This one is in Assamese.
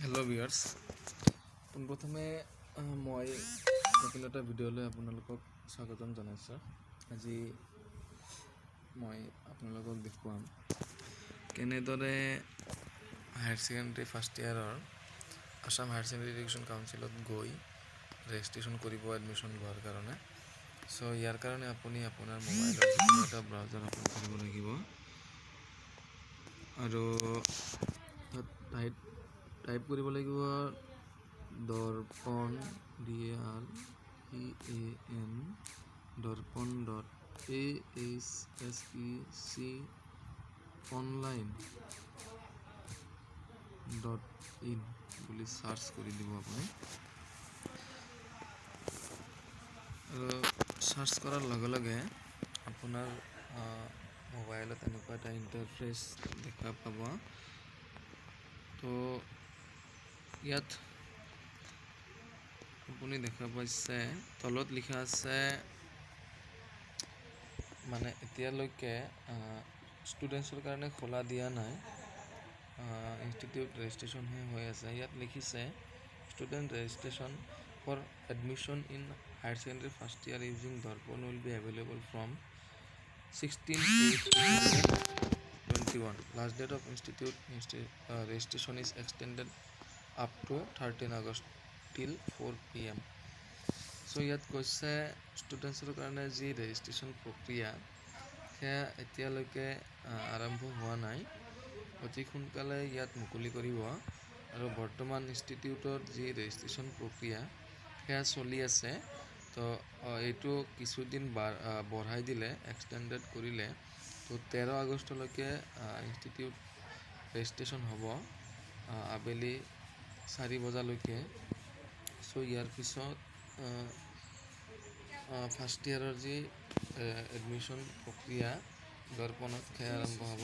হেল্ল' ভিউৱাৰ্ছ, পোনপ্ৰথমে মই এটা ভিডিঅ'লৈ আপোনালোকক স্বাগতম জনাইছোঁ। আজি মই আপোনালোকক দেখুৱাম কেনেদৰে হায়াৰ ছেকেণ্ডেৰী ফাৰ্ষ্ট ইয়াৰৰ আসাম হায়াৰ ছেকেণ্ডেৰী এডুকেশ্যন কাউন্সিলত গৈ ৰেজিষ্ট্ৰেশ্যন কৰিব এডমিশ্যন লোৱাৰ কাৰণে। চ' ইয়াৰ কাৰণে আপুনি আপোনাৰ মোবাইলৰ যিকোনো এটা ব্ৰাউজাৰ অপেন কৰিব লাগিব আৰু তাত টাইপ কৰিব লাগিব দৰ্পণ DRPAN dorpon.AHSEC online.in বুলি সাৰ্চ কৰি দিব আপুনি। আৰু সাৰ্চ কৰাৰ লগে লগে আপোনাৰ মোবাইলত এনেকুৱা এটা ইণ্টাৰফেচ দেখা পাব। তো ইয়াত আপুনি দেখা পাইছে তলত লিখা আছে, মানে এতিয়ালৈকে ষ্টুডেণ্টছৰ কাৰণে খোলা দিয়া নাই, ইনষ্টিটিউট ৰেজিষ্ট্ৰেশ্যনহে হৈ আছে। ইয়াত লিখিছে student registration for admission in higher secondary first year using Darpan will be available from 16/8/2021. Last date of institute registration is extended up to 13 August till 4 PM. So ইয়াত কৈছে ষ্টুডেণ্টছৰ কাৰণে যি ৰেজিষ্ট্ৰেশ্যন প্ৰক্ৰিয়া সেয়া এতিয়ালৈকে আৰম্ভ হোৱা নাই, অতি সোনকালে ইয়াত মুকলি কৰিব। আৰু বৰ্তমান ইনষ্টিটিউটৰ যি ৰেজিষ্ট্ৰেশ্যন প্ৰক্ৰিয়া সেয়া চলি আছে। তো এইটো কিছুদিন বঢ়াই দিলে, এক্সটেণ্ডেড কৰিলে। তো 13 আগষ্টলৈকে ইনষ্টিটিউট ৰেজিষ্ট্ৰেশ্যন হ'ব আবেলি 4 বজালৈকে। চ' ইয়াৰ পিছত ফাৰ্ষ্ট ইয়াৰৰ যি এডমিশ্যন প্ৰক্ৰিয়া দৰ্পণত সেয়া আৰম্ভ হ'ব।